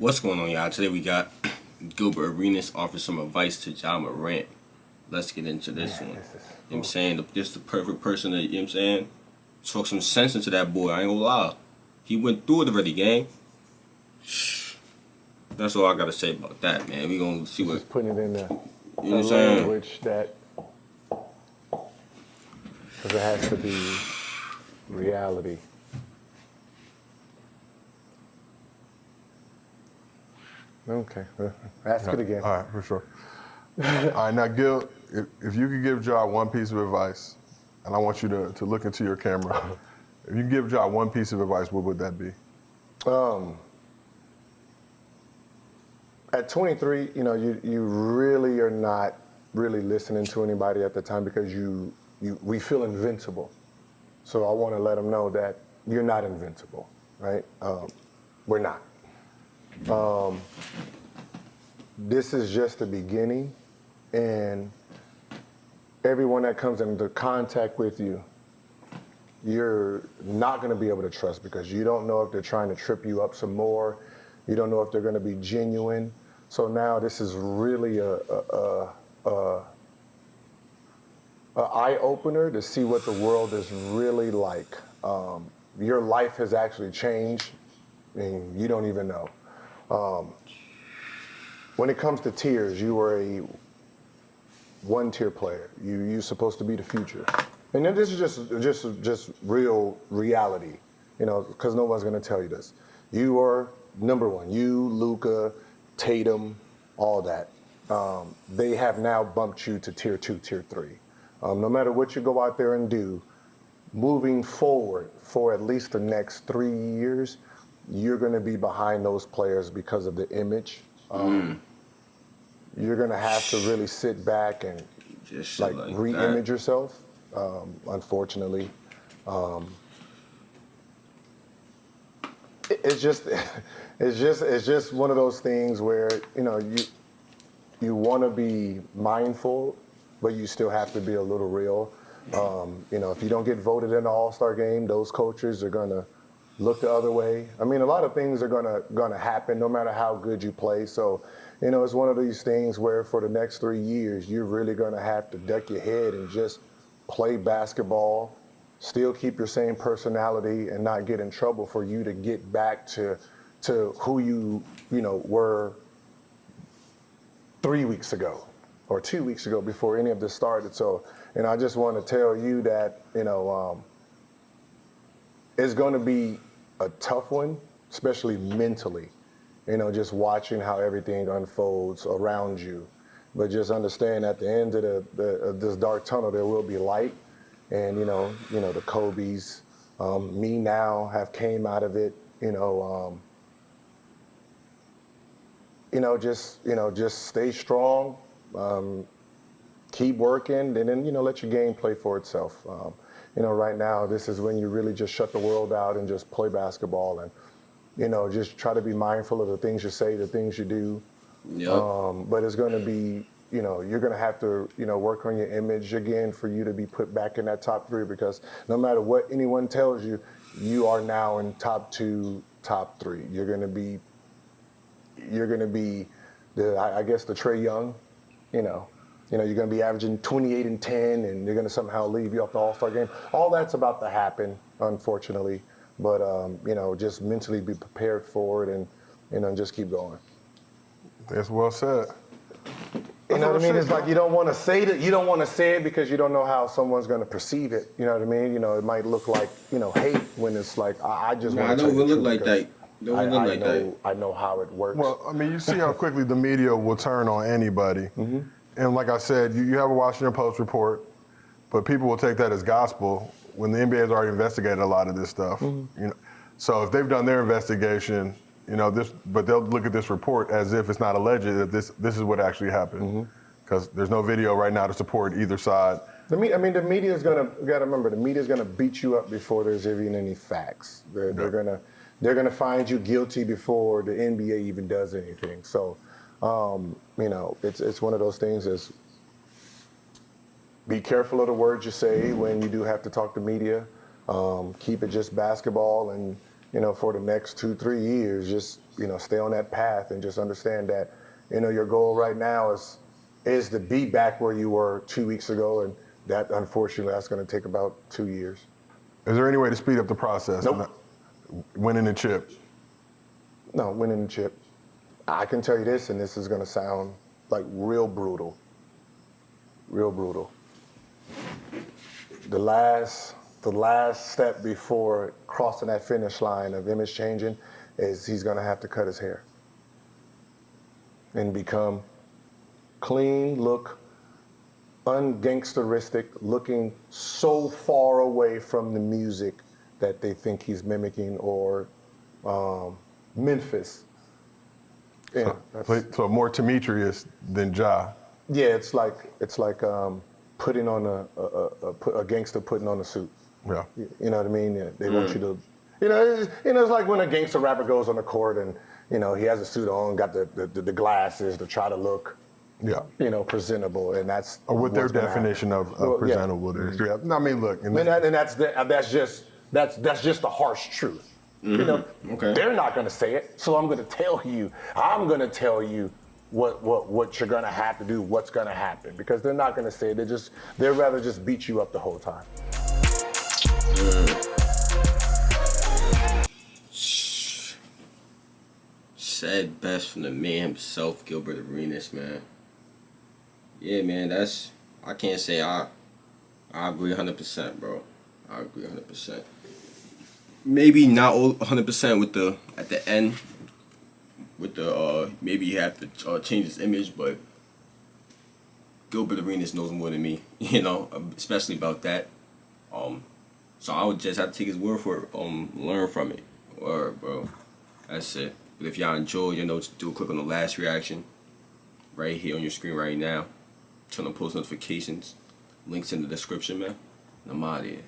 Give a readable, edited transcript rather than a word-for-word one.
What's going on, y'all? Today we got Gilbert Arenas offers some advice to John Morant. Let's get into this one. You know what I'm saying? Just the perfect person to, you know what I'm saying? Talk some sense into that boy. I ain't gonna lie. He went through it already, gang. That's all I gotta say about that, man. We gonna see what. Just putting it in You know what I'm saying? language that, because it has to be reality. Okay, ask it again. All right, for sure. All right, now, Gil, if you could give Ja one piece of advice, and I want you to look into your camera. If you could give Ja one piece of advice, what would that be? At 23, you really are not really listening to anybody at the time because we feel invincible. So I want to let them know that you're not invincible, right? We're not. This is just the beginning, and everyone that comes into contact with you, you're not going to be able to trust because you don't know if they're trying to trip you up some more. You don't know if they're going to be genuine. So now this is really a eye opener to see what the world is really like. Your life has actually changed, and you don't even know. When it comes to tiers, you were a one-tier player. You're supposed to be the future. And then this is just real reality, because no one's going to tell you this. You are number one. You, Luka, Tatum, all that. They have now bumped you to tier 2, tier 3. No matter what you go out there and do, moving forward for at least the next 3 years, you're going to be behind those players because of the image. You're going to have to really sit back and like re-image yourself, unfortunately. It's just one of those things where, you want to be mindful, but you still have to be a little real. If you don't get voted in the All-Star game, those coaches are going to look the other way. I mean, a lot of things are gonna happen no matter how good you play. So, it's one of these things where for the next 3 years, you're really gonna have to duck your head and just play basketball, still keep your same personality and not get in trouble for you to get back to who you were 3 weeks ago or 2 weeks ago before any of this started. So, I just want to tell you that, it's going to be a tough one, especially mentally, just watching how everything unfolds around you. But just understand at the end of this dark tunnel, there will be light. And, the Kobe's, me now have came out of it, just stay strong, keep working, and then, let your game play for itself. Right now, this is when you really just shut the world out and just play basketball and, just try to be mindful of the things you say, the things you do. Yep. But it's going to be, you're going to have to, work on your image again for you to be put back in that top 3 because no matter what anyone tells you, you are now in top 2, top 3. You're going to be the Trae Young, you're going to be averaging 28 and 10, and they're going to somehow leave you off the All-Star game. All that's about to happen, unfortunately. But, just mentally be prepared for it and just keep going. That's well said. You know what I mean? It's like you don't want to say that. You don't want to say it because you don't know how someone's going to perceive it. You know what I mean? It might look like, hate when it's like, I just want to tell you the truth. Look like that. I know how it works. Well, I mean, you see how quickly the media will turn on anybody. Mm-hmm. And like I said, you have a Washington Post report, but people will take that as gospel when the NBA has already investigated a lot of this stuff. Mm-hmm. So if they've done their investigation, but they'll look at this report as if it's not alleged that this is what actually happened, because there's no video right now to support either side. The media is gonna. You gotta remember, the media is gonna beat you up before there's even any facts. They're gonna find you guilty before the NBA even does anything. So. It's one of those things is be careful of the words you say when you do have to talk to media. Keep it just basketball and for the next 2-3 years, just, stay on that path and just understand that, your goal right now is to be back where you were 2 weeks ago. And that, unfortunately, that's going to take about 2 years. Is there any way to speed up the process? Nope. Winning the chip. No, winning the chip. I can tell you this, and this is going to sound like real brutal. Real brutal. The last step before crossing that finish line of image changing is he's going to have to cut his hair and become clean, look ungangsteristic, looking so far away from the music that they think he's mimicking, or Memphis. Yeah, so more Demetrius than Ja. Yeah, it's like putting on a gangster putting on a suit. Yeah. You know what I mean? Yeah, they want you to, it's like when a gangster rapper goes on the court and, he has a suit on, got the glasses to try to look, presentable, and that's Or what their definition of presentable is. Yeah. I mean, look. And that's just the harsh truth. Okay. They're not going to say it, so I'm going to tell you. I'm going to tell you what you're going to have to do, what's going to happen, because they're not going to say it. They'd rather just beat you up the whole time. Said best from the man himself, Gilbert Arenas, man. Yeah, man, I can't say I agree 100%, bro. I agree 100%. Maybe not 100% at the end with the maybe he had to change his image, but Gilbert Arenas knows more than me, especially about that. So I would just have to take his word for it, learn from it. Or, bro, that's it. But if y'all enjoyed, what to do. Click on the last reaction right here on your screen right now. Turn on post notifications. Links in the description, man. And I'm out of here.